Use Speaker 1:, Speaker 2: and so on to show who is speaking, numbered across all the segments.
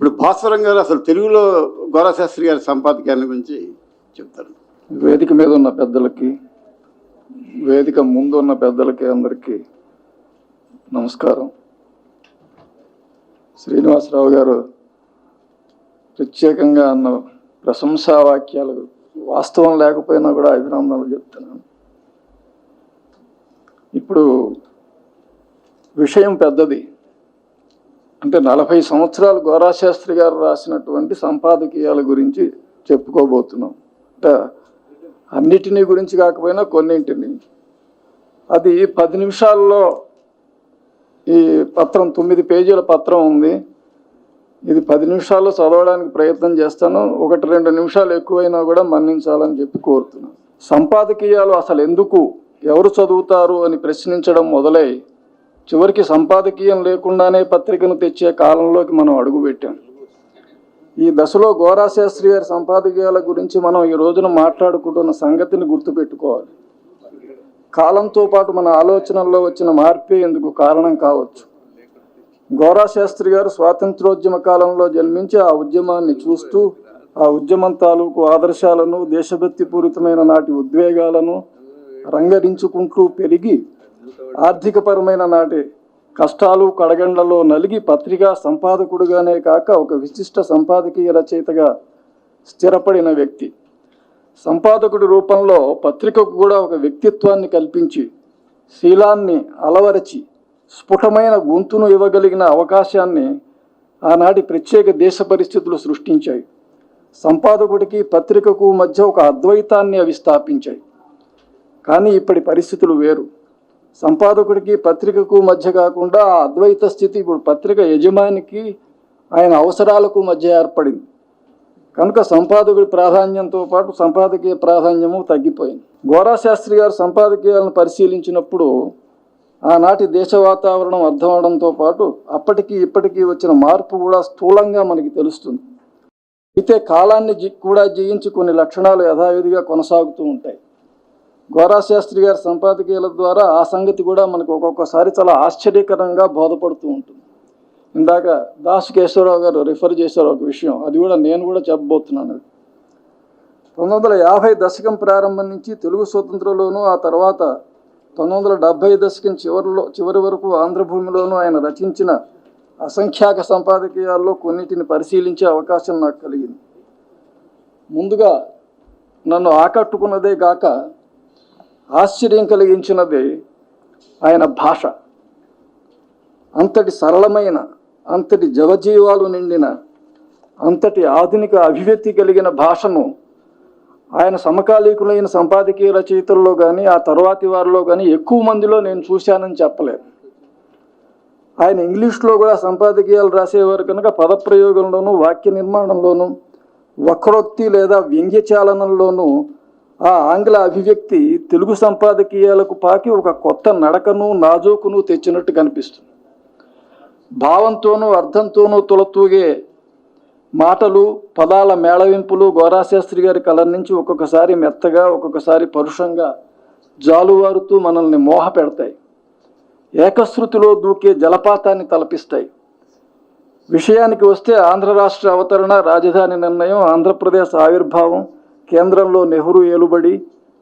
Speaker 1: ఇప్పుడు భాస్వరం గారు అసలు తెలుగులో గోరాశాస్త్రి గారి సంపాదకీయాన్ని గురించి చెప్తారు.
Speaker 2: వేదిక మీద ఉన్న పెద్దలకి, వేదిక ముందు ఉన్న పెద్దలకి అందరికీ నమస్కారం. శ్రీనివాసరావు గారు ప్రత్యేకంగా అన్న ప్రశంసా వాక్యాలు వాస్తవం లేకపోయినా కూడా అభినందనలు చెప్తున్నాను. ఇప్పుడు విషయం పెద్దది. అంటే 40 సంవత్సరాలు గోరాశాస్త్రి గారు రాసినటువంటి సంపాదకీయాల గురించి చెప్పుకోబోతున్నాం. అంటే అన్నిటినీ గురించి కాకపోయినా కొన్నింటిని. అది 10 నిమిషాల్లో ఈ పత్రం 9 పేజీల పత్రం ఉంది. ఇది 10 నిమిషాల్లో చదవడానికి ప్రయత్నం చేస్తాను. 1-2 నిమిషాలు ఎక్కువైనా కూడా మన్నించాలని చెప్పి కోరుతున్నాను. సంపాదకీయాలు అసలు ఎందుకు, ఎవరు చదువుతారు అని ప్రశ్నించడం మొదలై చివరికి సంపాదకీయం లేకుండానే పత్రికను తెచ్చే కాలంలోకి మనం అడుగుపెట్టాం. ఈ దశలో గోరాశాస్త్రి గారి సంపాదకీయాల గురించి మనం ఈ రోజున మాట్లాడుకుంటున్న సంగతిని గుర్తుపెట్టుకోవాలి. కాలంతో పాటు మన ఆలోచనల్లో వచ్చిన మార్పే ఎందుకు కారణం కావచ్చు. గోరాశాస్త్రి గారు స్వాతంత్రోద్యమ కాలంలో జన్మించి ఆ ఉద్యమాన్ని చూస్తూ ఆ ఉద్యమం తాలూకు ఆదర్శాలను, దేశభక్తి పూరితమైన నాటి ఉద్వేగాలను రంగరించుకుంటూ పెరిగి ఆర్థికపరమైన నాటి కష్టాలు కడగండ్లలో నలిగి పత్రికా సంపాదకుడుగానే కాక ఒక విశిష్ట సంపాదకీయ రచయితగా స్థిరపడిన వ్యక్తి. సంపాదకుడి రూపంలో పత్రికకు కూడా ఒక వ్యక్తిత్వాన్ని కల్పించి శీలాన్ని అలవరచి స్ఫుటమైన గొంతును ఇవ్వగలిగిన అవకాశాన్ని ఆనాటి ప్రత్యేక దేశ పరిస్థితులు సృష్టించాయి. సంపాదకుడికి పత్రికకు మధ్య ఒక అద్వైతాన్ని అవి స్థాపించాయి. కానీ ఇప్పటి పరిస్థితులు వేరు. సంపాదకుడికి పత్రికకు మధ్య కాకుండా ఆ అద్వైత స్థితి ఇప్పుడు పత్రిక యజమానికి ఆయన అవసరాలకు మధ్య ఏర్పడింది. కనుక సంపాదకుడి ప్రాధాన్యంతో పాటు సంపాదకీయ ప్రాధాన్యము తగ్గిపోయింది. గోరాశాస్త్రి గారు సంపాదకీయాలను పరిశీలించినప్పుడు ఆనాటి దేశ వాతావరణం అర్థం అవడంతో పాటు అప్పటికి ఇప్పటికీ వచ్చిన మార్పు కూడా స్థూలంగా మనకి తెలుస్తుంది. అయితే కాలాన్ని కూడా జయించి కొన్ని లక్షణాలు యథావిధిగా కొనసాగుతూ ఉంటాయి. గోరాశాస్త్రి గారి సంపాదకీయాల ద్వారా ఆ సంగతి కూడా మనకు ఒక్కొక్కసారి చాలా ఆశ్చర్యకరంగా బోధపడుతూ ఉంటుంది. ఇందాక దాసు కేశవరావు గారు రిఫర్ చేశారు ఒక విషయం, అది కూడా నేను కూడా చెప్పబోతున్నాను. 1950 దశకం ప్రారంభం నుంచి తెలుగు స్వతంత్రంలోనూ, ఆ తర్వాత 1970 దశకం చివరి వరకు ఆంధ్రభూమిలోనూ ఆయన రచించిన అసంఖ్యాక సంపాదకీయాల్లో కొన్నిటిని పరిశీలించే అవకాశం నాకు కలిగింది. ముందుగా నన్ను ఆకట్టుకున్నదే గాక ఆశ్చర్యం కలిగించినది ఆయన భాష. అంతటి సరళమైన, అంతటి జవజీవాలు నిండిన, అంతటి ఆధునిక అభివ్యక్తి కలిగిన భాషను ఆయన సమకాలీకులైన సంపాదకీయ రచయితల్లో కానీ ఆ తరువాతి వారిలో కానీ ఎక్కువ మందిలో నేను చూశానని చెప్పలేను. ఆయన ఇంగ్లీష్లో కూడా సంపాదకీయాలు రాసేవారు కనుక పదప్రయోగంలోనూ వాక్య నిర్మాణంలోనూ వక్రోక్తి లేదా వ్యంగ్యచాలనంలోనూ ఆ ఆంగ్ల అభివ్యక్తి తెలుగు సంపాదకీయాలకు పాకి ఒక కొత్త నడకను, నాజూకును తెచ్చినట్టు కనిపిస్తుంది. భావంతోనూ అర్థంతోనూ తులతూగే మాటలు, పదాల మేళవింపులు గోరాశాస్త్రి గారి కలం నుంచి ఒక్కొక్కసారి మెత్తగా, ఒక్కొక్కసారి పరుషంగా జాలువారుతూ మనల్ని మోహ పెడతాయి. ఏకశృతిలో దూకే జలపాతాన్ని తలపిస్తాయి. విషయానికి వస్తే ఆంధ్ర రాష్ట్ర అవతరణ, రాజధాని నిర్ణయం, ఆంధ్రప్రదేశ్ ఆవిర్భావం, కేంద్రంలో నెహ్రూ ఏలుబడి,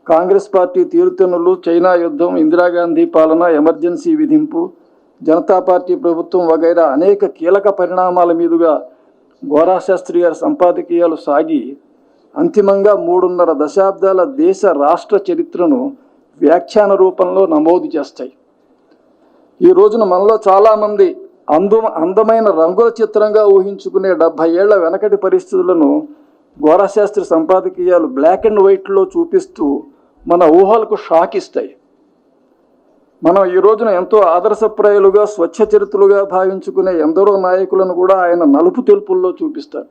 Speaker 2: కాంగ్రెస్ పార్టీ తీరుతెన్నులు, చైనా యుద్ధం, ఇందిరాగాంధీ పాలన, ఎమర్జెన్సీ విధింపు, జనతా పార్టీ ప్రభుత్వం వగైరా అనేక కీలక పరిణామాల మీదుగా గోరాశాస్త్రి గారి సంపాదకీయాలు సాగి అంతిమంగా 3.5 దశాబ్దాల దేశ రాష్ట్ర చరిత్రను వ్యాఖ్యాన రూపంలో నమోదు చేస్తాయి. ఈ రోజున మనలో చాలామంది అందమైన రంగుల చిత్రంగా ఊహించుకునే 70 ఏళ్ల వెనకటి పరిస్థితులను గోరాశాస్త్రి సంపాదకీయాలు బ్లాక్ అండ్ వైట్లో చూపిస్తూ మన ఊహలకు షాక్ ఇస్తాయి. మనం ఈ రోజున ఎంతో ఆదర్శప్రాయులుగా, స్వచ్ఛ చరిత్రలుగా భావించుకునే ఎందరో నాయకులను కూడా ఆయన నలుపు తెలుపుల్లో చూపిస్తారు.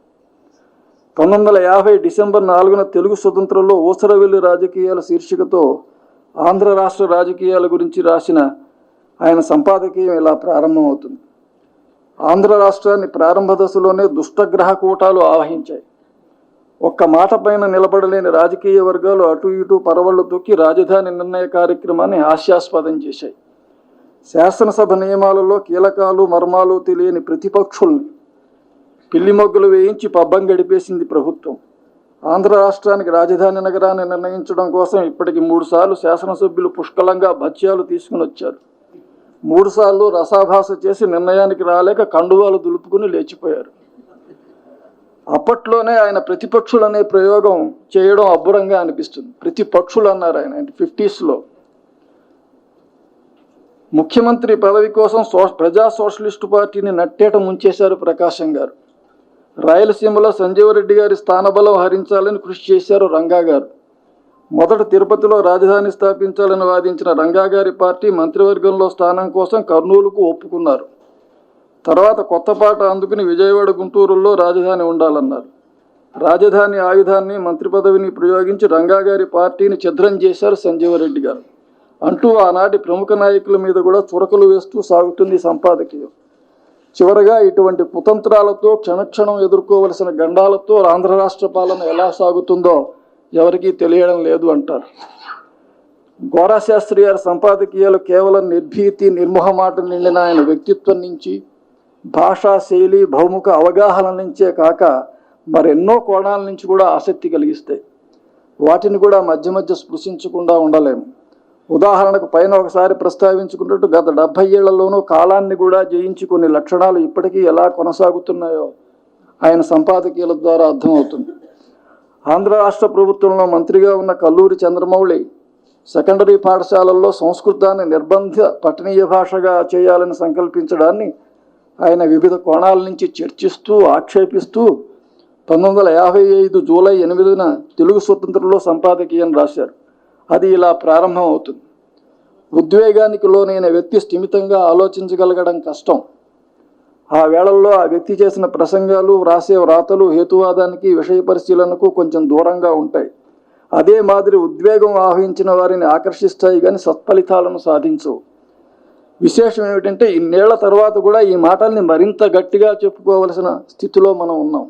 Speaker 2: 1950 డిసెంబర్ 4న తెలుగు స్వతంత్రంలో ఊసరవెల్లి రాజకీయాల శీర్షికతో ఆంధ్ర రాష్ట్ర రాజకీయాల గురించి రాసిన ఆయన సంపాదకీయం ఇలా ప్రారంభమవుతుంది. ఆంధ్ర రాష్ట్రాన్ని ప్రారంభ దశలోనే దుష్టగ్రహ కూటాలు ఆవహించాయి. ఒక్క మాట పైన నిలబడలేని రాజకీయ వర్గాలు అటు ఇటు పరవళ్లు తొక్కి రాజధాని నిర్ణయ కార్యక్రమాన్ని హాస్యాస్పదం చేశాయి. శాసనసభ నియమాలలో కీలకాలు మర్మాలు తెలియని ప్రతిపక్షుల్ని పిల్లి మొగ్గులు వేయించి పబ్బం గడిపేసింది ప్రభుత్వం. ఆంధ్ర రాష్ట్రానికి రాజధాని నగరాన్ని నిర్ణయించడం కోసం ఇప్పటికి 3 సార్లు శాసనసభ్యులు పుష్కలంగా భత్యాలు తీసుకుని వచ్చారు. 3 సార్లు రసాభాస చేసి నిర్ణయానికి రాలేక కండువాలు దులుపుకుని లేచిపోయారు. అప్పట్లోనే ఆయన ప్రతిపక్షులనే ప్రయోగం చేయడం అబ్బురంగా అనిపిస్తుంది. ప్రతిపక్షులు అన్నారు ఆయన 50s. ముఖ్యమంత్రి పదవి కోసం ప్రజా సోషలిస్టు పార్టీని నట్టేట ముంచేశారు ప్రకాశం గారు. రాయలసీమలో సంజీవరెడ్డి గారి స్థానబలం హరించాలని కృషి చేశారు రంగా గారు. మొదట తిరుపతిలో రాజధాని స్థాపించాలని వాదించిన రంగా గారి పార్టీ మంత్రివర్గంలో స్థానం కోసం కర్నూలుకు ఒప్పుకున్నారు. తర్వాత కొత్తపాట అందుకుని విజయవాడ, గుంటూరులో రాజధాని ఉండాలన్నారు. రాజధాని ఆయుధాన్ని, మంత్రి పదవిని ప్రయోగించి రంగా గారి పార్టీని ఛిద్రం చేశారు సంజీవరెడ్డి గారు అంటూ ఆనాటి ప్రముఖ నాయకుల మీద కూడా చురకలు వేస్తూ సాగుతుంది సంపాదకీయం. చివరగా ఇటువంటి కుతంత్రాలతో క్షణక్షణం ఎదుర్కోవలసిన గండాలతో ఆంధ్ర రాష్ట్ర పాలన ఎలా సాగుతుందో ఎవరికీ తెలియడం లేదు అంటారు. గోరాశాస్త్రి గారి సంపాదకీయాలు కేవలం నిర్భీతి, నిర్మోహమాట నిండిన ఆయన వ్యక్తిత్వం నుంచి, భాషా శైలి, బహుముఖ అవగాహన నుంచే కాక మరెన్నో కోణాల నుంచి కూడా ఆసక్తి కలిగిస్తాయి. వాటిని కూడా మధ్య మధ్య స్పృశించకుండా ఉండలేము. ఉదాహరణకు పైన ఒకసారి ప్రస్తావించుకున్నట్టు గత 70 ఏళ్లలోనూ కాలాన్ని కూడా జయించి కొన్ని లక్షణాలు ఇప్పటికీ ఎలా కొనసాగుతున్నాయో ఆయన సంపాదకీయాల ద్వారా అర్థమవుతుంది. ఆంధ్ర రాష్ట్ర ప్రభుత్వంలో మంత్రిగా ఉన్న కల్లూరి చంద్రమౌళి సెకండరీ పాఠశాలల్లో సంస్కృతాన్ని నిర్బంధ పఠనీయ భాషగా చేయాలని సంకల్పించడాన్ని ఆయన వివిధ కోణాల నుంచి చర్చిస్తూ, ఆక్షేపిస్తూ 1955 జూలై 8న తెలుగు స్వతంత్రంలో సంపాదకీయం రాశారు. అది ఇలా ప్రారంభం అవుతుంది. ఉద్వేగానికి లోనైన వ్యక్తి స్థిమితంగా ఆలోచించగలగడం కష్టం. ఆ వేళల్లో ఆ వ్యక్తి చేసిన ప్రసంగాలు, వ్రాసే వ్రాతలు హేతువాదానికి, విషయ పరిశీలనకు కొంచెం దూరంగా ఉంటాయి. అదే మాదిరి ఉద్వేగం ఆవహించిన వారిని ఆకర్షిస్తాయి కానీ సత్ఫలితాలను సాధించవు. విశేషం ఏమిటంటే ఇన్నేళ్ల తర్వాత కూడా ఈ మాటల్ని మరింత గట్టిగా చెప్పుకోవలసిన స్థితిలో మనం ఉన్నాం.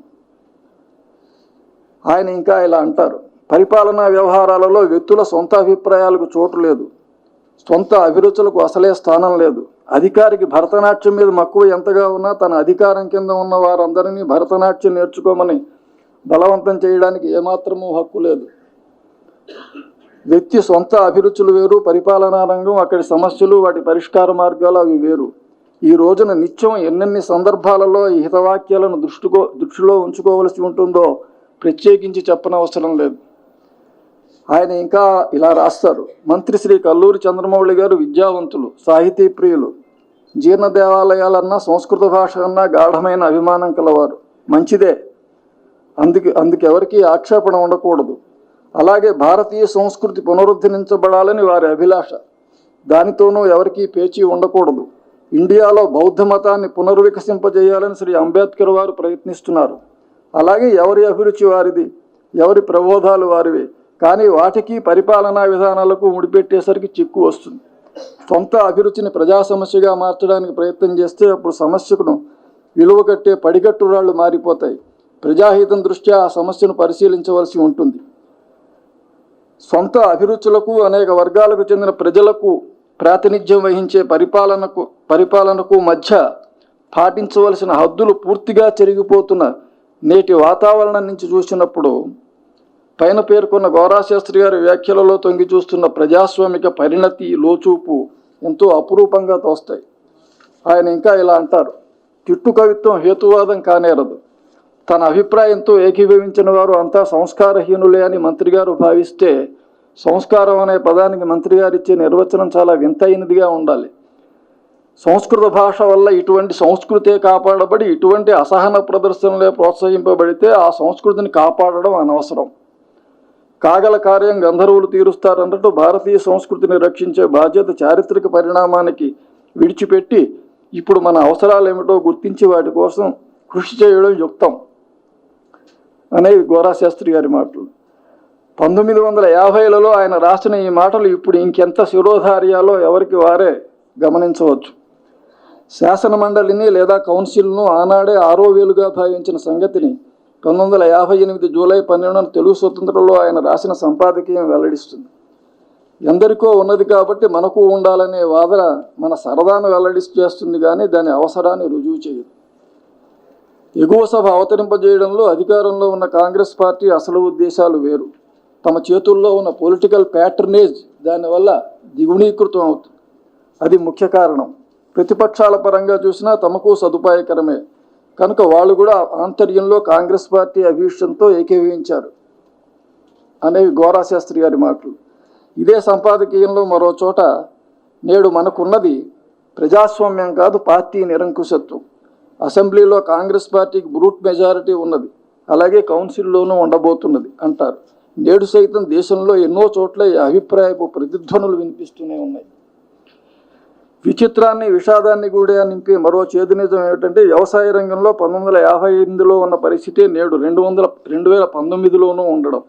Speaker 2: ఆయన ఇంకా ఇలా అంటారు: పరిపాలనా వ్యవహారాలలో వ్యక్తుల సొంత అభిప్రాయాలకు చోటు లేదు, సొంత అభిరుచులకు అసలే స్థానం లేదు. అధికారికి భరతనాట్యం మీద మక్కువ ఎంతగా ఉన్నా తన అధికారం కింద ఉన్న వారందరినీ భరతనాట్యం నేర్చుకోమని బలవంతం చేయడానికి ఏమాత్రమూ హక్కు లేదు. వ్యక్తి సొంత అభిరుచులు వేరు, పరిపాలనా రంగం, అక్కడి సమస్యలు, వాటి పరిష్కార మార్గాలు అవి వేరు. ఈ రోజున నిత్యం ఎన్నెన్ని సందర్భాలలో ఈ హితవాక్యాలను దృష్టిలో ఉంచుకోవలసి ఉంటుందో ప్రత్యేకించి చెప్పనవసరం లేదు. ఆయన ఇంకా ఇలా రాస్తారు: మంత్రి శ్రీ కల్లూరి చంద్రమౌళి గారు విద్యావంతులు, సాహితీ ప్రియులు, జీర్ణ దేవాలయాలన్నా సంస్కృత భాష అన్నా గాఢమైన అభిమానం కలవారు. మంచిదే, అందుకెవరికీ ఆక్షేపణ ఉండకూడదు. అలాగే భారతీయ సంస్కృతి పునరుద్ధరించబడాలని వారి అభిలాష. దానితోనూ ఎవరికీ పేచీ ఉండకూడదు. ఇండియాలో బౌద్ధ మతాన్ని పునర్వికసింపజేయాలని శ్రీ అంబేద్కర్ వారు ప్రయత్నిస్తున్నారు. అలాగే ఎవరి అభిరుచి వారిది, ఎవరి ప్రబోధాలు వారివి. కానీ వాటికి పరిపాలనా విధానాలకు ముడిపెట్టేసరికి చిక్కు వస్తుంది. సొంత అభిరుచిని ప్రజా సమస్యగా మార్చడానికి ప్రయత్నం చేస్తే అప్పుడు సమస్యను విలువ కట్టే పడిగట్టురాళ్లు మారిపోతాయి. ప్రజాహితం దృష్ట్యా ఆ సమస్యను పరిశీలించవలసి ఉంటుంది. సొంత అభిరుచులకు, అనేక వర్గాలకు చెందిన ప్రజలకు ప్రాతినిధ్యం వహించే పరిపాలనకు మధ్య పాటించవలసిన హద్దులు పూర్తిగా చెరిగిపోతున్న నేటి వాతావరణం నుంచి చూసినప్పుడు పైన పేర్కొన్న గోరాశాస్త్రి గారి వ్యాఖ్యలలో తొంగి చూస్తున్న ప్రజాస్వామిక పరిణతి, లోచూపు ఎంతో అపురూపంగా తోస్తాయి. ఆయన ఇంకా ఇలా అంటారు: తిట్టు కవిత్వం హేతువాదం కానేరదు. తన అభిప్రాయంతో ఏకీభవించిన వారు అంతా సంస్కారహీనులే అని మంత్రి గారు భావిస్తే సంస్కారం అనే పదానికి మంత్రి గారు ఇచ్చే నిర్వచనం చాలా వింతైనదిగా ఉండాలి. సంస్కృత భాష వల్ల ఇటువంటి సంస్కృతే కాపాడబడి ఇటువంటి అసహన ప్రదర్శనలే ప్రోత్సహింపబడితే ఆ సంస్కృతిని కాపాడడం అనవసరం. కాగల కార్యం గంధర్వులు తీరుస్తారన్నట్టు భారతీయ సంస్కృతిని రక్షించే బాధ్యత చారిత్రక పరిణామానికి విడిచిపెట్టి ఇప్పుడు మన అవసరాలు ఏమిటో గుర్తించి వాటి కోసం కృషి చేయడం యుక్తం అనేవి గోరాశాస్త్రి గారి మాటలు. 1950లలో ఆయన రాసిన ఈ మాటలు ఇప్పుడు ఇంకెంత శిరోధార్యాలో ఎవరికి వారే గమనించవచ్చు. శాసన మండలిని లేదా కౌన్సిల్ను ఆనాడే 6వ వేలుగా భావించిన సంగతిని 1958 జూలై 12న తెలుగు స్వతంత్రంలో ఆయన రాసిన సంపాదకీయం వెల్లడిస్తుంది. ఎందరికో ఉన్నది కాబట్టి మనకు ఉండాలనే వాదన మన సరదాను వెల్లడి చేస్తుంది కానీ దాని అవసరాన్ని రుజువు చేయదు. ఎగువ సభ అవతరింపజేయడంలో అధికారంలో ఉన్న కాంగ్రెస్ పార్టీ అసలు ఉద్దేశాలు వేరు. తమ చేతుల్లో ఉన్న పొలిటికల్ ప్యాటర్నేజ్ దానివల్ల ద్విగుణీకృతం అవుతుంది. అది ముఖ్య కారణం. ప్రతిపక్షాల పరంగా చూసినా తమకు సదుపాయకరమే కనుక వాళ్ళు కూడా ఆంతర్యంలో కాంగ్రెస్ పార్టీ అభిష్టంతో ఏకీభవించారు అనేవి గోరాశాస్త్రి గారి మాటలు. ఇదే సంపాదకీయంలో మరో చోట నేడు మనకున్నది ప్రజాస్వామ్యం కాదు, పార్టీ నిరంకుశత్వం. అసెంబ్లీలో కాంగ్రెస్ పార్టీకి బ్రూట్ మెజారిటీ ఉన్నది, అలాగే కౌన్సిల్లోనూ ఉండబోతున్నది అంటారు. నేడు సైతం దేశంలో ఎన్నో చోట్ల ఈ అభిప్రాయపు ప్రతిధ్వనులు వినిపిస్తూనే ఉన్నాయి. విచిత్రాన్ని విషాదాన్ని కూడా నింపే మరో చేదు నిజం ఏమిటంటే వ్యవసాయ రంగంలో 1958లో ఉన్న పరిస్థితి నేడు 2019లోనూ ఉండడం.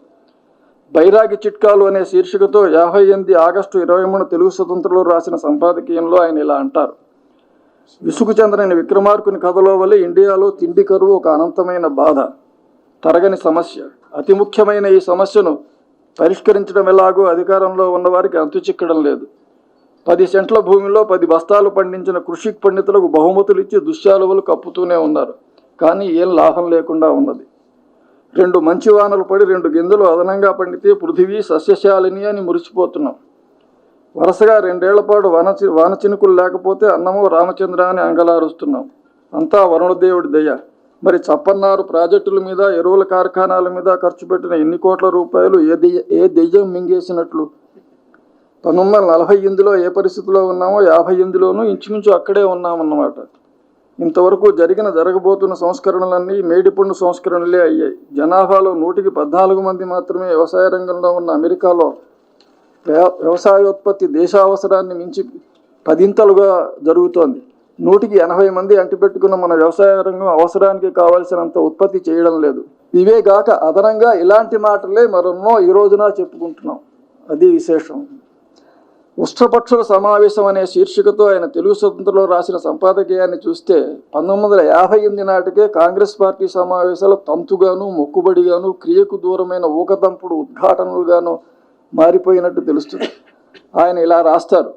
Speaker 2: బైరాగి చిట్కాలు అనే శీర్షికతో 58 ఆగస్టు 23 తెలుగు స్వతంత్రంలో రాసిన సంపాదకీయంలో ఆయన ఇలా అంటారు: విసుగు చెందని విక్రమార్కుని కథలో వల్ల ఇండియాలో తిండి కరువు ఒక అనంతమైన బాధ, తరగని సమస్య. అతి ముఖ్యమైన ఈ సమస్యను పరిష్కరించడం ఎలాగో అధికారంలో ఉన్నవారికి అంతు చిక్కడం లేదు. 10 సెంట్ల భూమిలో 10 బస్తాలు పండించిన కృషి పండితులకు బహుమతులు ఇచ్చి దుశ్శాలువలు కప్పుతూనే ఉన్నారు, కానీ ఏం లాభం లేకుండా ఉన్నది. 2 మంచి వానలు పడి 2 గింజలు అదనంగా పండితే పృథివీ సస్యశాలిని అని మురిసిపోతున్నాం. వరుసగా 2 ఏళ్ల పాటు వాన చినుకులు లేకపోతే అన్నమో రామచంద్ర అని అంగలారుస్తున్నాం. అంతా వరుణదేవుడి దయ. మరి చప్పన్నారు ప్రాజెక్టుల మీద, ఎరువుల కార్ఖానాల మీద ఖర్చు పెట్టిన ఎన్ని కోట్ల రూపాయలు ఏ దెయ్యం మింగేసినట్లు? 1948లో ఏ పరిస్థితిలో ఉన్నామో 58లోనూ ఇంచుమించు అక్కడే ఉన్నామన్నమాట. ఇంతవరకు జరగబోతున్న సంస్కరణలన్నీ మేడిపండు సంస్కరణలే అయ్యాయి. జనాభాలో 100కి 14 మంది మాత్రమే వ్యవసాయ రంగంలో ఉన్న అమెరికాలో వ్యవసాయోత్పత్తి దేశావసరాన్ని మించి 10ంతలుగా జరుగుతోంది. 100కి 80 మంది అంటిపెట్టుకున్న మన వ్యవసాయ రంగం అవసరానికి కావాల్సినంత ఉత్పత్తి చేయడం లేదు. ఇవే గాక అదనంగా ఇలాంటి మాటలే మరెన్నో ఈ రోజున చెప్పుకుంటున్నాం. అది విశేషం. ఉష్ట్రపక్షుల సమావేశం అనే శీర్షికతో ఆయన తెలుగు స్వతంత్రంలో రాసిన సంపాదకీయాన్ని చూస్తే 1958 నాటికే కాంగ్రెస్ పార్టీ సమావేశాలు తంతుగాను, మొక్కుబడిగాను, క్రియకు దూరమైన ఊకదంపుడు ఉద్ఘాటనలుగాను మారిపోయినట్టు తెలుస్తుంది. ఆయన ఇలా రాస్తారు: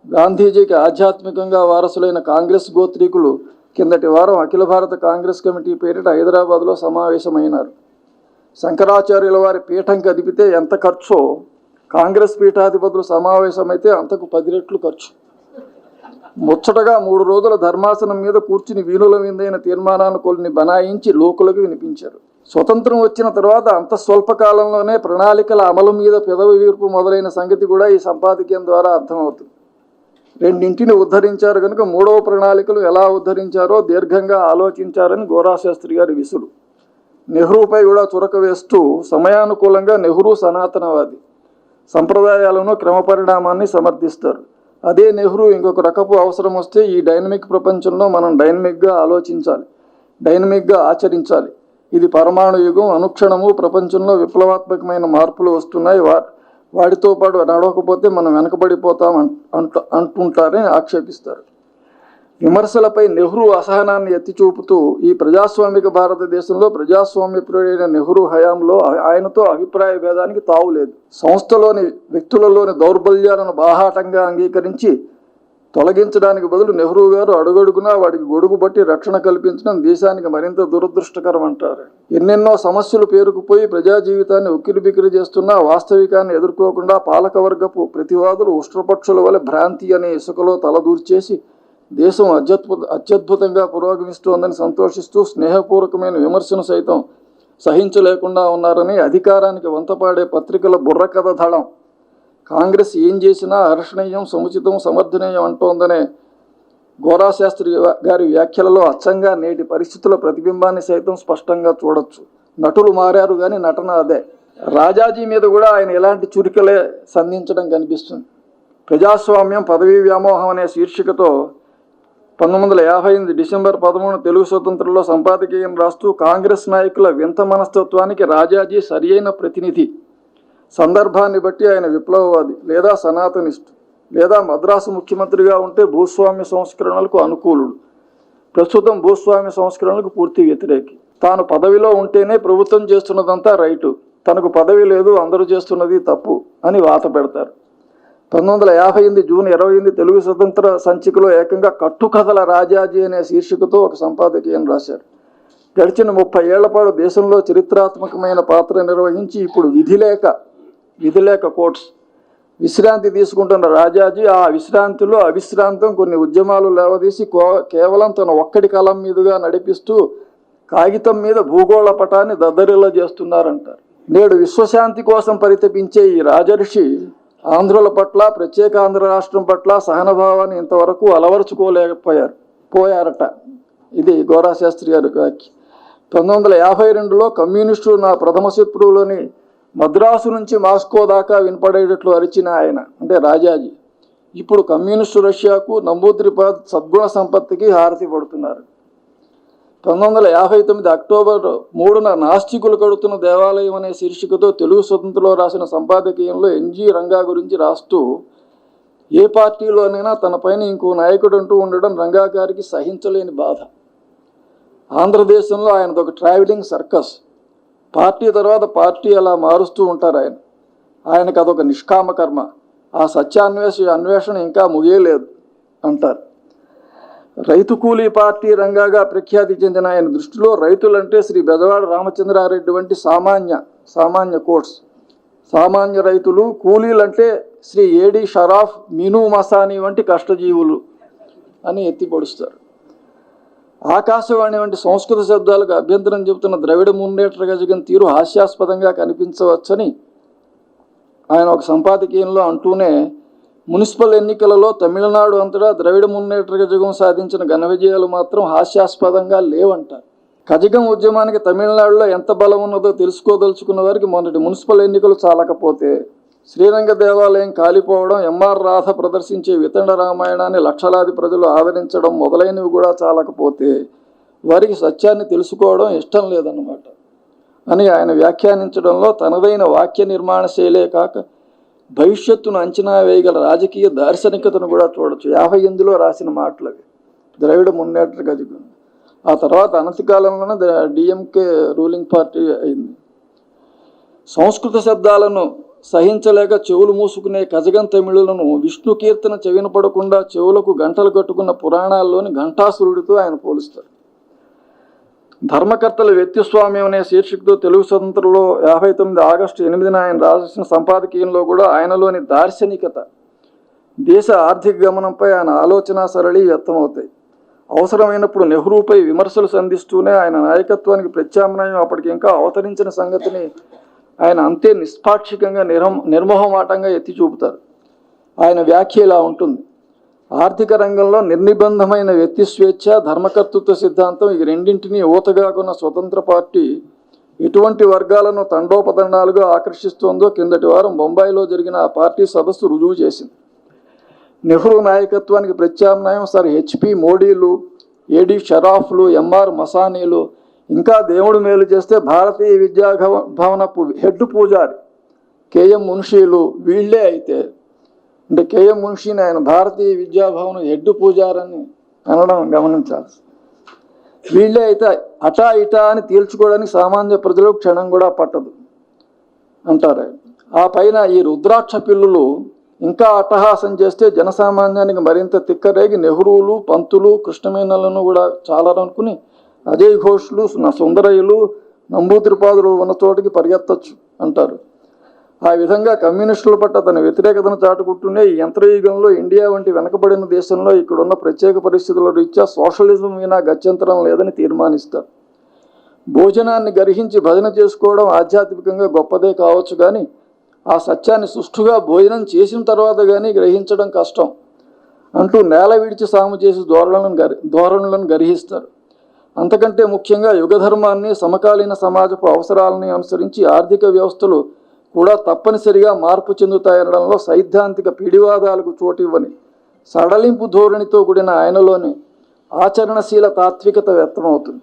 Speaker 2: గాంధీజీకి ఆధ్యాత్మికంగా వారసులైన కాంగ్రెస్ గోత్రీకులు కిందటి వారం అఖిల భారత కాంగ్రెస్ కమిటీ పేరిట హైదరాబాద్లో సమావేశమైనారు. శంకరాచార్యుల వారి పీఠం కదిపితే ఎంత ఖర్చో కాంగ్రెస్ పీఠాధిపతులు సమావేశమైతే అంతకు 10 రెట్లు ఖర్చు. ముచ్చటగా 3 రోజుల ధర్మాసనం మీద కూర్చుని వీణుల విందైన తీర్మానాన్ని కొన్ని బనాయించి లోకులకు వినిపించారు. స్వతంత్రం వచ్చిన తర్వాత అంత స్వల్పకాలంలోనే ప్రణాళికల అమలు మీద పెదవి వీర్పు మొదలైన సంగతి కూడా ఈ సంపాదకీయం ద్వారా అర్థమవుతుంది. 2 ఉద్ధరించారు కనుక 3వ ప్రణాళికలు ఎలా ఉద్ధరించారో దీర్ఘంగా ఆలోచించారని గోరాశాస్త్రి గారి విసులు. నెహ్రూపై కూడా చురక వేస్తూ సమయానుకూలంగా నెహ్రూ సనాతనవాది, సంప్రదాయాలను క్రమపరిణామాన్ని సమర్థిస్తారు. అదే నెహ్రూ ఇంకొక రకపు అవసరం వస్తే ఈ డైనమిక్ ప్రపంచంలో మనం డైనమిక్గా ఆలోచించాలి, డైనమిక్గా ఆచరించాలి. ఇది పరమాణు యుగం, అనుక్షణము ప్రపంచంలో విప్లవాత్మకమైన మార్పులు వస్తున్నాయి, వాటితో పాటు నడవకపోతే మనం వెనకబడిపోతాం అంటుంటారని ఆక్షేపిస్తారు. విమర్శలపై నెహ్రూ అసహనాన్ని ఎత్తి చూపుతూ ఈ ప్రజాస్వామిక భారతదేశంలో ప్రజాస్వామ్యప్రియుడైన నెహ్రూ హయాంలో ఆయనతో అభిప్రాయ భేదానికి తావులేదు. సంస్థలోని వ్యక్తులలోని దౌర్బల్యాలను బాహాటంగా అంగీకరించి తొలగించడానికి బదులు నెహ్రూ గారు అడుగడుగునా వాటికి గొడుగు బట్టి రక్షణ కల్పించడం దేశానికి మరింత దురదృష్టకరం అంటారు. ఎన్నెన్నో సమస్యలు పేరుకుపోయి ప్రజా జీవితాన్ని ఉక్కిరిబిక్కిరి చేస్తున్నా వాస్తవికాన్ని ఎదుర్కోకుండా పాలకవర్గపు ప్రతివాదులు ఉష్ట్రపక్షుల వలె భ్రాంతి అనే ఇసుకలో తలదూర్చేసి దేశం అత్యద్భుతంగా పురోగమిస్తోందని సంతోషిస్తూ స్నేహపూర్వకమైన విమర్శను సైతం సహించలేకుండా ఉన్నారని అధికారానికి వంతపాడే పత్రికల బుర్రకథ దళం కాంగ్రెస్ ఏం చేసినా హర్షణీయం, సముచితం, సమర్థనీయం అంటోందనే గోరాశాస్త్రి గారి వ్యాఖ్యలలో అచ్చంగా నేటి పరిస్థితుల ప్రతిబింబాన్ని సైతం స్పష్టంగా చూడొచ్చు. నటులు మారారు కానీ నటన అదే. రాజాజీ మీద కూడా ఆయన ఎలాంటి చురికలే సంధించడం కనిపిస్తుంది. ప్రజాస్వామ్యం పదవీ వ్యామోహం అనే శీర్షికతో 1958 డిసెంబర్ 13 తెలుగు స్వతంత్రంలో సంపాదకీయం రాస్తూ కాంగ్రెస్ నాయకుల వింత మనస్తత్వానికి రాజాజీ సరియైన ప్రతినిధి. సందర్భాన్ని బట్టి ఆయన విప్లవవాది లేదా సనాతనిస్టు లేదా మద్రాసు ముఖ్యమంత్రిగా ఉంటే భూస్వామ్య సంస్కరణలకు అనుకూలుడు. ప్రస్తుతం భూస్వామ్య సంస్కరణలకు పూర్తి వ్యతిరేకి. తాను పదవిలో ఉంటేనే ప్రభుత్వం చేస్తున్నదంతా రైటు, తనకు పదవి లేదు, అందరూ చేస్తున్నది తప్పు అని వాత పెడతారు. 1958 జూన్ 28 తెలుగు స్వతంత్ర సంచికలో ఏకంగా కట్టుకథల రాజాజీ అనే శీర్షికతో ఒక సంపాదకీయం రాశారు. గడిచిన 30 ఏళ్ల పాటు దేశంలో చరిత్రాత్మకమైన పాత్ర నిర్వహించి ఇప్పుడు విధిలేక కోర్ట్స్ విశ్రాంతి తీసుకుంటున్న రాజాజీ ఆ విశ్రాంతిలో అవిశ్రాంతం కొన్ని ఉద్యమాలు లేవదీసి కేవలం తన ఒక్కడి కలం మీదుగా నడిపిస్తూ కాగితం మీద భూగోళ పటాన్ని దద్దరిల్లా చేస్తున్నారంటారు. నేడు విశ్వశాంతి కోసం పరితపించే ఈ రాజర్షి ఆంధ్రుల పట్ల, ప్రత్యేక ఆంధ్ర రాష్ట్రం పట్ల సహనభావాన్ని ఇంతవరకు పోయారట. ఇది గోరా శాస్త్రి గారి వ్యాఖ్య. 1952లో కమ్యూనిస్టు నా ప్రథమ శత్రువులోని మద్రాసు నుంచి మాస్కో దాకా వినపడేటట్లు అరిచిన ఆయన అంటే రాజాజీ ఇప్పుడు కమ్యూనిస్టు రష్యాకు, నంబూద్రిపాద్ సద్గుణ సంపత్తికి హారతి పడుతున్నారు. 1959 అక్టోబర్ 3న నాస్తికులు కడుతున్న దేవాలయం అనే శీర్షికతో తెలుగు స్వతంత్రంలో రాసిన సంపాదకీయంలో ఎన్జి రంగా గురించి రాస్తూ ఏ పార్టీలోనైనా తన పైన ఇంకో నాయకుడు అంటూ ఉండడం రంగా గారికి సహించలేని బాధ. ఆంధ్రదేశంలో ఆయనదొక ట్రావెలింగ్ సర్కస్. పార్టీ తర్వాత పార్టీ అలా మారుస్తూ ఉంటారు ఆయనకు అదొక నిష్కామ కర్మ. ఆ అన్వేషణ ఇంకా ముగియలేదు అంటారు. రైతు కూలీ పార్టీ రంగాగా ప్రఖ్యాతి చెందిన ఆయన దృష్టిలో రైతులంటే శ్రీ బెజవాడ రామచంద్రారెడ్డి వంటి సామాన్య కోట్స్, సామాన్య రైతులు, కూలీలంటే శ్రీ ఏడి షరాఫ్, మిను మసానీ వంటి కష్టజీవులు అని ఎత్తిపొడుస్తారు. ఆకాశవాణి వంటి సంస్కృత శబ్దాలకు అభ్యంతరం చెబుతున్న ద్రవిడ మున్నేట్ర గజగం తీరు హాస్యాస్పదంగా కనిపించవచ్చని ఆయన ఒక సంపాదకీయంలో అంటూనే మున్సిపల్ ఎన్నికలలో తమిళనాడు అంతటా ద్రవిడ మున్నేట్ర గజగం సాధించిన ఘన విజయాలు మాత్రం హాస్యాస్పదంగా లేవంటారు. కజగం ఉద్యమానికి తమిళనాడులో ఎంత బలం ఉన్నదో తెలుసుకోదలుచుకున్న వారికి మొన్నటి మున్సిపల్ ఎన్నికలు చాలకపోతే శ్రీరంగ దేవాలయం కాలిపోవడం, ఎంఆర్ రాధ ప్రదర్శించే వితండ రామాయణాన్ని లక్షలాది ప్రజలు ఆదరించడం మొదలైనవి కూడా చాలకపోతే వారికి సత్యాన్ని తెలుసుకోవడం ఇష్టం లేదన్నమాట అని ఆయన వ్యాఖ్యానించడంలో తనదైన వాక్య నిర్మాణ శైలే కాక భవిష్యత్తును అంచనా వేయగల రాజకీయ దార్శనికతను కూడా చూడొచ్చు. 58లో రాసిన మాటలవి ద్రవిడ మున్నేట్ర గజగం. ఆ తర్వాత అనతి కాలంలోనే డిఎంకే రూలింగ్ పార్టీ అయింది. సంస్కృత శబ్దాలను సహించలేక చెవులు మూసుకునే కజగం తమిళులను విష్ణు కీర్తన చెవిన పడకుండా చెవులకు గంటలు కట్టుకున్న పురాణాల్లోని ఘంటాసురుడితో ఆయన పోలుస్తారు. ధర్మకర్తల వ్యక్తిస్వామ్యం అనే శీర్షికతో తెలుగు స్వతంత్రంలో 59 ఆగస్టు 8న ఆయన రాసిన సంపాదకీయంలో కూడా ఆయనలోని దార్శనికత, దేశ ఆర్థిక గమనంపై ఆయన ఆలోచన సరళి వ్యక్తమవుతాయి. అవసరమైనప్పుడు నెహ్రూపై విమర్శలు సంధిస్తూనే ఆయన నాయకత్వానికి ప్రత్యామ్నాయం అప్పటికి ఇంకా అవతరించిన సంగతిని ఆయన అంతే నిష్పాక్షికంగా నిర్మోహమాటంగా ఎత్తి చూపుతారు. ఆయన వ్యాఖ్య ఇలా ఉంటుంది: ఆర్థిక రంగంలో నిర్నిబంధమైన వ్యక్తి స్వేచ్ఛ, ధర్మకర్తృత్వ సిద్ధాంతం ఈ రెండింటినీ ఊతగా కొన్న స్వతంత్ర పార్టీ ఎటువంటి వర్గాలను తండోపతండాలుగా ఆకర్షిస్తోందో కిందటి వారం బొంబాయిలో జరిగిన ఆ పార్టీ సదస్సు రుజువు చేసింది. నెహ్రూ నాయకత్వానికి ప్రత్యామ్నాయం సర్ హెచ్పి మోడీలు, ఏడి షరాఫ్లు, ఎంఆర్ మసానీలు, ఇంకా దేవుడు మేలు చేస్తే భారతీయ విద్యా భవనపు హెడ్ పూజారి కేఎం మున్షీలు వీళ్లే అయితే, అంటే కేఎం మున్షీని ఆయన భారతీయ విద్యాభవన్ హెడ్ పూజారని అనడం గమనించాలి. వీళ్ళే అయితే అటా ఇటా అని తేల్చుకోవడానికి సామాన్య ప్రజలు క్షణం కూడా పట్టదు అంటారు. ఆ పైన ఈ రుద్రాక్ష పిల్లులు ఇంకా అట్టహాసం చేస్తే జనసామాన్యానికి మరింత తిక్కరేగి నెహ్రూలు, పంతులు, కృష్ణమేనలను కూడా చాలరనుకుని అజయ్ ఘోష్లు, సుందరయ్యలు, నంబూతిరిపాదులు ఉన్న చోటికి పరిగెత్తచ్చు అంటారు. ఆ విధంగా కమ్యూనిస్టుల పట్ల తన వ్యతిరేకతను చాటుకుంటూనే ఈ యంత్రయుగంలో ఇండియా వంటి వెనకబడిన దేశంలో ఇక్కడున్న ప్రత్యేక పరిస్థితుల రీత్యా సోషలిజం వినా గత్యంతరం లేదని తీర్మానిస్తారు. భోజనాన్ని గర్హించి భజన చేసుకోవడం ఆధ్యాత్మికంగా గొప్పదే కావచ్చు, కానీ ఆ సత్యాన్ని సుష్ఠుగా భోజనం చేసిన తర్వాత కానీ గ్రహించడం కష్టం అంటూ నేల విడిచి సాము చేసి ధోరణులను గర్హిస్తారు. అంతకంటే ముఖ్యంగా యుగధర్మాన్ని, సమకాలీన సమాజపు అవసరాలని అనుసరించి ఆర్థిక వ్యవస్థలు కూడా తప్పనిసరిగా మార్పు చెందుతాయనడంలో సైద్ధాంతిక పిడివాదాలకు చోటివ్వని సడలింపు ధోరణితో కూడిన ఆయనలోని ఆచరణశీల తాత్వికత వ్యక్తమవుతుంది.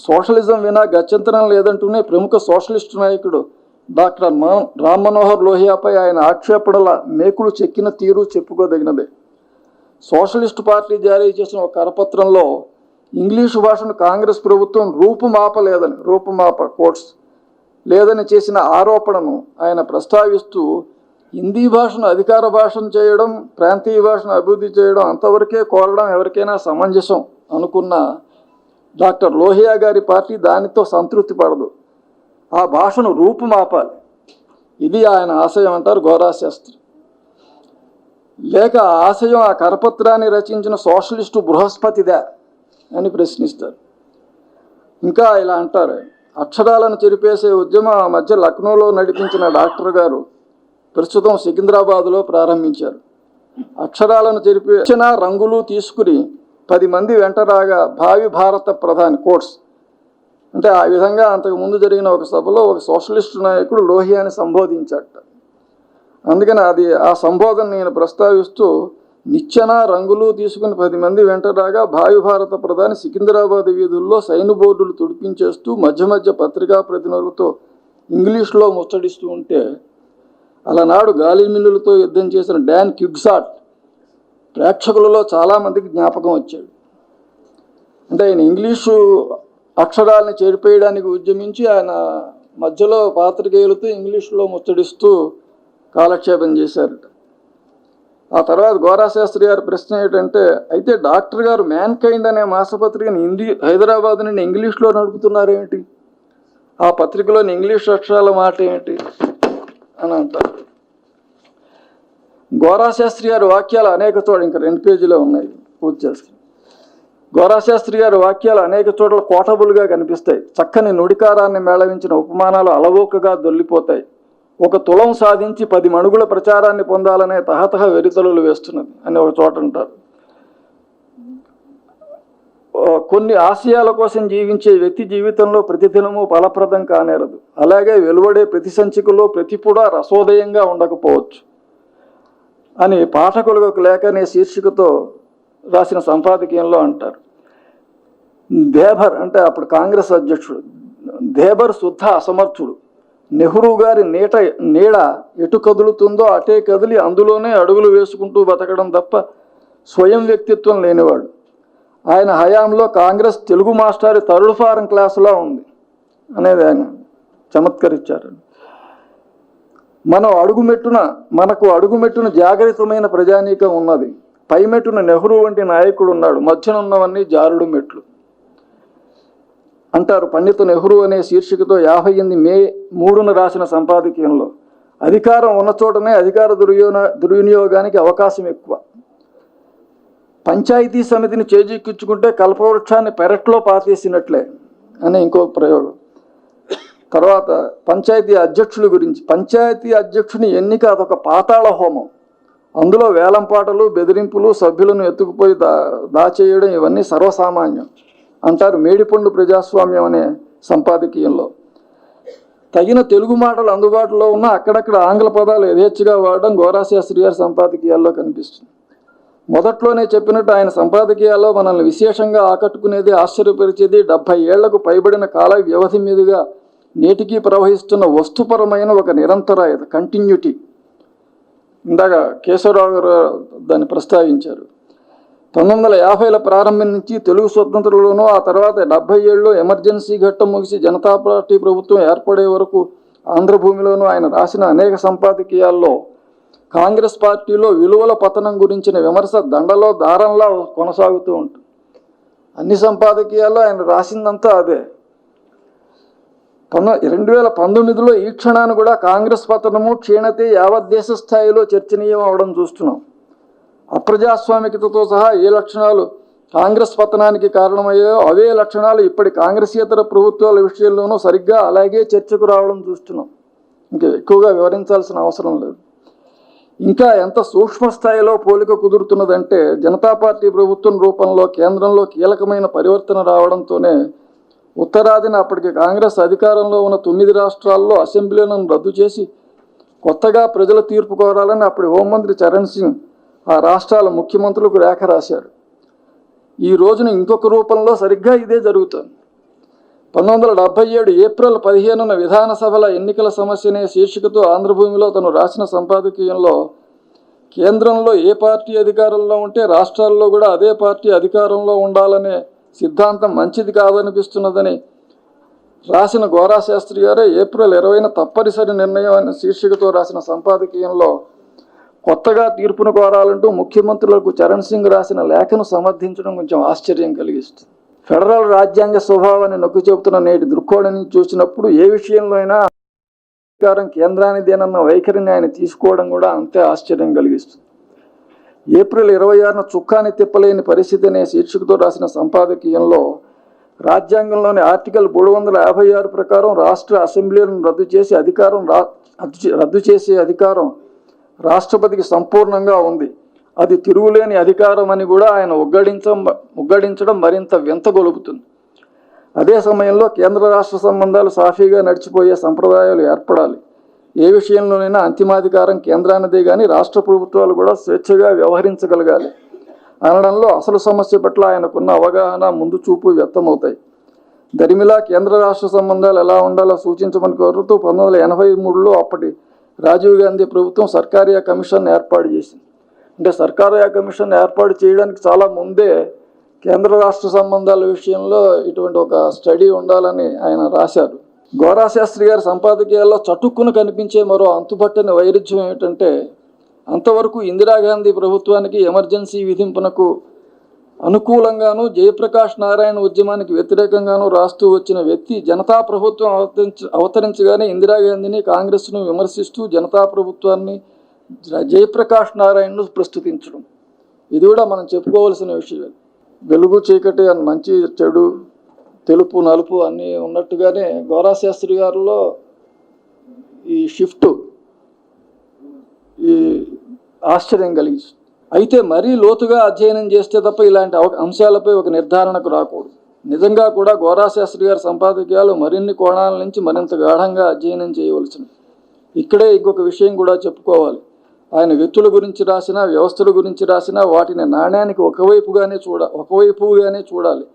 Speaker 2: సోషలిజం వినా గత్యంతరం లేదంటూనే ప్రముఖ సోషలిస్టు నాయకుడు డాక్టర్ రామ్ మనోహర్ లోహియాపై ఆయన ఆక్షేపణల మేకులు చెక్కిన తీరు చెప్పుకోదగినదే. సోషలిస్టు పార్టీ జారీ చేసిన ఒక కరపత్రంలో ఇంగ్లీషు భాషను కాంగ్రెస్ ప్రభుత్వం రూపుమాప కోట్స్ లేదని చేసిన ఆరోపణను ఆయన ప్రస్తావిస్తూ హిందీ భాషను అధికార భాషను చేయడం, ప్రాంతీయ భాషను అభివృద్ధి చేయడం అంతవరకే కోరడం ఎవరికైనా సమంజసం అనుకున్న డాక్టర్ లోహియా గారి పార్టీ దానితో సంతృప్తి పడదు, ఆ భాషను రూపుమాపాలి. ఇది ఆయన ఆశయం అంటారు గోరా శాస్త్రి. లేక ఆ ఆశయం ఆ కరపత్రాన్ని రచించిన సోషలిస్టు బృహస్పతిదా అని ప్రశ్నిస్తారు. ఇంకా ఇలా అంటారు, అక్షరాలను చెరిపేసే ఉద్యమం ఆ మధ్య లక్నోలో నడిపించిన డాక్టర్ గారు ప్రస్తుతం సికింద్రాబాద్లో ప్రారంభించారు. అక్షరాలను చెరిపేసిన రంగులు తీసుకుని 10 మంది వెంట రాగా భావి భారత ప్రధాని కోట్స్ అంటే ఆ విధంగా అంతకుముందు జరిగిన ఒక సభలో ఒక సోషలిస్టు నాయకుడు లోహియాని సంబోధించాట. అందుకని ఆ సంబోధన నేను ప్రస్తావిస్తూ, నిచ్చెన రంగులు తీసుకుని 10 మంది వెంట రాగా భావి భారత ప్రధాని సికింద్రాబాద్ వీధుల్లో సైన్ బోర్డులు తుడిపించేస్తూ మధ్య మధ్య పత్రికా ప్రతినిధులతో ఇంగ్లీష్లో ముచ్చడిస్తూ ఉంటే, అలనాడు గాలి మిల్లులతో యుద్ధం చేసిన డాన్ క్విగ్సాట్ ప్రేక్షకులలో చాలామందికి జ్ఞాపకం వచ్చాడు. అంటే ఆయన ఇంగ్లీషు అక్షరాలని చేరిపేయడానికి ఉద్యమించి ఆయన మధ్యలో పాత్రికేయులతో ఇంగ్లీషులో ముచ్చడిస్తూ కాలక్షేపం చేశారట. ఆ తర్వాత గోరా శాస్త్రి గారి ప్రశ్న ఏంటంటే, అయితే డాక్టర్ గారు మ్యాన్ కైండ్ అనే మాసపత్రికని హైదరాబాద్ నుండి ఇంగ్లీష్లో నడుపుతున్నారేమిటి, ఆ పత్రికలోని ఇంగ్లీష్ అక్షరాల మాట ఏమిటి అని అంటారు. గోరా శాస్త్రి గారి వాక్యాలు అనేక చోట్ల, ఇంకా 2 పేజీలో ఉన్నాయి పూర్తి చేస్తాను. గోరా శాస్త్రి గారి వాక్యాలు అనేక చోట్ల కోటబుల్గా కనిపిస్తాయి. చక్కని నుడికారాన్ని మేళవించిన ఉపమానాలు అలవోకగా దొల్లిపోతాయి. ఒక తులం సాధించి 10 మణుగుల ప్రచారాన్ని పొందాలనే తహతహ వెరితలులు వేస్తున్నది అని ఒక చోట అంటారు. కొన్ని ఆశయాల కోసం జీవించే వ్యక్తి జీవితంలో ప్రతిదినము ఫలప్రదం కానేరదు. అలాగే వెలువడే ప్రతి సంచికలో ప్రతి కూడా రసోదయంగా ఉండకపోవచ్చు అని పాఠకులకు లేఖ అనే శీర్షికతో రాసిన సంపాదకీయంలో అంటారు. దేబర్ అంటే అప్పుడు కాంగ్రెస్ అధ్యక్షుడు, దేబర్ శుద్ధ అసమర్థుడు. నెహ్రూ గారి నీడ ఎటు కదులుతుందో అటే కదిలి అందులోనే అడుగులు వేసుకుంటూ బతకడం తప్ప స్వయం వ్యక్తిత్వం లేనివాడు. ఆయన హయాంలో కాంగ్రెస్ తెలుగు మాస్టారి థర్డ్ ఫారం క్లాసులో ఉంది అనేది ఆయన చమత్కరించారు. మనకు అడుగుమెట్టున జాగరితమైన ప్రజానీకం ఉన్నది. పైమెట్టున నెహ్రూ వంటి నాయకుడు ఉన్నాడు, మధ్యనున్నవన్నీ జారుడు మెట్లు అంటారు పండిత నెహ్రూ అనే శీర్షికతో 58 మే 3న రాసిన సంపాదకీయంలో. అధికారం ఉన్న చోటనే అధికార దుర్వినియోగానికి అవకాశం ఎక్కువ. పంచాయతీ సమితిని చేజిక్కించుకుంటే కల్పవృక్షాన్ని పెరట్లో పాతేసినట్లే అని ఇంకో ప్రయోగం. తర్వాత పంచాయతీ అధ్యక్షుల గురించి, పంచాయతీ అధ్యక్షుని ఎన్నిక అదొక పాతాళ హోమం. అందులో వేలంపాటలు, బెదిరింపులు, సభ్యులను ఎత్తుకుపోయి దాచేయడం ఇవన్నీ సర్వసామాన్యం అంటారు మేడిపండు ప్రజాస్వామ్యం అనే సంపాదకీయంలో. తగిన తెలుగు మాటలు అందుబాటులో ఉన్న అక్కడక్కడ ఆంగ్ల పదాలు యథేచ్ఛగా వాడడం గోరా శాస్త్రి గారి సంపాదకీయాల్లో కనిపిస్తుంది. మొదట్లోనే చెప్పినట్టు ఆయన సంపాదకీయాల్లో మనల్ని విశేషంగా ఆకట్టుకునేది, ఆశ్చర్యపరిచేది 70 ఏళ్లకు పైబడిన కాల వ్యవధి మీదుగా నేటికి ప్రవహిస్తున్న వస్తుపరమైన ఒక నిరంతరాయత, కంటిన్యూటీ. ఇందాక కేశవరావు గారు దాన్ని ప్రస్తావించారు. 1950ల ప్రారంభం నుంచి తెలుగు స్వతంత్రంలోనూ, ఆ తర్వాత 77లో ఎమర్జెన్సీ ఘట్టం ముగిసి జనతా పార్టీ ప్రభుత్వం ఏర్పడే వరకు ఆంధ్రభూమిలోనూ ఆయన రాసిన అనేక సంపాదకీయాల్లో కాంగ్రెస్ పార్టీలో విలువల పతనం గురించిన విమర్శ దండలో దారంలా కొనసాగుతూ ఉంటుంది. అన్ని సంపాదకీయాల్లో ఆయన రాసిందంతా అదే. 2019లో ఈ క్షణాన్ని కూడా కాంగ్రెస్ పతనము, క్షీణతే యావత్ దేశ స్థాయిలో చర్చనీయం అవడం చూస్తున్నాం. అప్రజాస్వామికతతో సహా ఏ లక్షణాలు కాంగ్రెస్ పతనానికి కారణమయ్యాయో అవే లక్షణాలు ఇప్పటి కాంగ్రెసేతర ప్రభుత్వాల విషయంలోనూ సరిగ్గా అలాగే చర్చకు రావడం చూస్తున్నాం. ఇంకా ఎక్కువగా వివరించాల్సిన అవసరం లేదు. ఇంకా ఎంత సూక్ష్మ స్థాయిలో పోలిక కుదురుతున్నదంటే, జనతా పార్టీ ప్రభుత్వం రూపంలో కేంద్రంలో కీలకమైన పరివర్తన రావడంతోనే ఉత్తరాదిన అప్పటికి కాంగ్రెస్ అధికారంలో ఉన్న 9 రాష్ట్రాల్లో అసెంబ్లీలను రద్దు చేసి కొత్తగా ప్రజల తీర్పు కోరాలని అప్పటి హోంమంత్రి చరణ్ సింగ్ ఆ రాష్ట్రాల ముఖ్యమంత్రులకు లేఖ రాశారు. ఈ రోజున ఇంకొక రూపంలో సరిగ్గా ఇదే జరుగుతుంది. 1977 ఏప్రిల్ 15న విధానసభల ఎన్నికల సమస్యనే శీర్షికతో ఆంధ్రభూమిలో తను రాసిన సంపాదకీయంలో, కేంద్రంలో ఏ పార్టీ అధికారంలో ఉంటే రాష్ట్రాల్లో కూడా అదే పార్టీ అధికారంలో ఉండాలనే సిద్ధాంతం మంచిది కాదనిపిస్తున్నదని రాసిన గోరా శాస్త్రి గారే ఏప్రిల్ 20న తప్పనిసరి నిర్ణయం అనే శీర్షికతో రాసిన సంపాదకీయంలో కొత్తగా తీర్పును కోరాలంటూ ముఖ్యమంత్రులకు చరణ్ సింగ్ రాసిన లేఖను సమర్థించడం కొంచెం ఆశ్చర్యం కలిగిస్తుంది. ఫెడరల్ రాజ్యాంగ స్వభావాన్ని నొక్కి చెబుతున్న నేటి దృక్కోణాన్ని చూసినప్పుడు ఏ విషయంలో అయినా అధికారం కేంద్రానిదేనన్న వైఖరిని ఆయన తీసుకోవడం కూడా అంతే ఆశ్చర్యం కలిగిస్తుంది. ఏప్రిల్ 26న చుక్కాని తిప్పలేని పరిస్థితి అనే శీర్షికతో రాసిన సంపాదకీయంలో రాజ్యాంగంలోని ఆర్టికల్ 356 ప్రకారం రాష్ట్ర అసెంబ్లీలను రద్దు చేసే అధికారం రాష్ట్రపతికి సంపూర్ణంగా ఉంది. అది తిరుగులేని అధికారం అని కూడా ఆయన ఉగ్గడించడం మరింత వింత గొలుపుతుంది. అదే సమయంలో కేంద్ర రాష్ట్ర సంబంధాలు సాఫీగా నడిచిపోయే సంప్రదాయాలు ఏర్పడాలి. ఏ విషయంలోనైనా అంతిమాధికారం కేంద్రానిదే కానీ రాష్ట్ర ప్రభుత్వాలు కూడా స్వేచ్ఛగా వ్యవహరించగలగాలి అనడంలో అసలు సమస్య పట్ల ఆయనకున్న అవగాహన, ముందు చూపు వ్యక్తమవుతాయి. దరిమిలా కేంద్ర రాష్ట్ర సంబంధాలు ఎలా ఉండాలో సూచించమని కోరుతూ 1983లో అప్పటి రాజీవ్ గాంధీ ప్రభుత్వం సర్కారియా కమిషన్ ఏర్పాటు చేసింది. అంటే సర్కారియా కమిషన్ ఏర్పాటు చేయడానికి చాలా ముందే కేంద్ర రాష్ట్ర సంబంధాల విషయంలో ఇటువంటి ఒక స్టడీ ఉండాలని ఆయన రాశారు. గోరా శాస్త్రి గారి సంపాదకీయాల్లో చటుక్కును కనిపించే మరో అంతుపట్టని వైరుధ్యం ఏమిటంటే, అంతవరకు ఇందిరాగాంధీ ప్రభుత్వానికి ఎమర్జెన్సీ విధింపునకు అనుకూలంగాను జయప్రకాష్ నారాయణ ఉద్యమానికి వ్యతిరేకంగాను రాస్తూ వచ్చిన వ్యక్తి జనతా ప్రభుత్వం అవతరించగానే ఇందిరాగాంధీని, కాంగ్రెస్ను విమర్శిస్తూ జనతా ప్రభుత్వాన్ని, జయప్రకాష్ నారాయణను ప్రస్తుతించడం, ఇది కూడా మనం చెప్పుకోవాల్సిన విషయం. వెలుగు చీకటి అని, మంచి చెడు, తెలుపు నలుపు అన్నీ ఉన్నట్టుగానే గోరా శాస్త్రి గారిలో ఈ షిఫ్ట్ ఈ ఆశ్చర్యం కలిగిస్తుంది. అయితే మరీ లోతుగా అధ్యయనం చేస్తే తప్ప ఇలాంటి అంశాలపై ఒక నిర్ధారణకు రాకూడదు. నిజంగా కూడా గోరా శాస్త్రి గారి సంపాదకీయాలు మరిన్ని కోణాల నుంచి మరింత గాఢంగా అధ్యయనం చేయవలసినవి. ఇక్కడే ఇంకొక విషయం కూడా చెప్పుకోవాలి. ఆయన వ్యక్తుల గురించి రాసినా, వ్యవస్థల గురించి రాసినా వాటిని నాణ్యానికి ఒకవైపుగానే చూడాలి.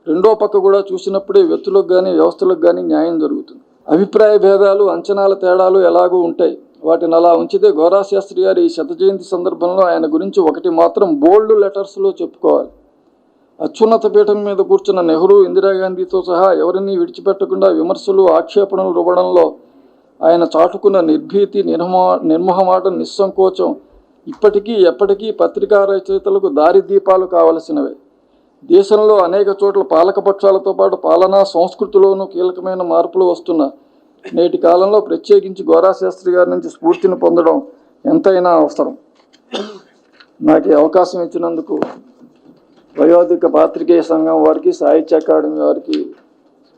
Speaker 2: రెండో పక్క కూడా చూసినప్పుడే వ్యక్తులకు కానీ వ్యవస్థలకు కానీ న్యాయం జరుగుతుంది. అభిప్రాయ భేదాలు, అంచనాల తేడాలు ఎలాగూ ఉంటాయి. వాటిని అలా ఉంచితే గోరా శాస్త్రి గారి ఈ 100వ జయంతి సందర్భంలో ఆయన గురించి ఒకటి మాత్రం బోల్డ్ లెటర్స్లో చెప్పుకోవాలి. అత్యున్నత పీఠం మీద కూర్చున్న నెహ్రూ, ఇందిరాగాంధీతో సహా ఎవరినీ విడిచిపెట్టకుండా విమర్శలు, ఆక్షేపణలు రువ్వడంలో ఆయన చాటుకున్న నిర్భీతి, నిర్మోహమాటం, నిస్సంకోచం ఇప్పటికీ ఎప్పటికీ పత్రికా రచయితలకు దారిదీపాలు కావలసినవే. దేశంలో అనేక చోట్ల పాలకపక్షాలతో పాటు పాలనా సంస్కృతిలోనూ కీలకమైన మార్పులు వస్తున్న నేటి కాలంలో ప్రత్యేకించి గోరా శాస్త్రి గారి నుంచి స్ఫూర్తిని పొందడం ఎంతైనా అవసరం. నాకు ఈ అవకాశం ఇచ్చినందుకు వయోధిక పాత్రికేయ సంఘం వారికి, సాహిత్య అకాడమీ వారికి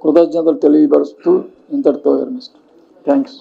Speaker 2: కృతజ్ఞతలు తెలియపరుస్తూ ఇంతటితో విరమిస్తాను. థ్యాంక్స్.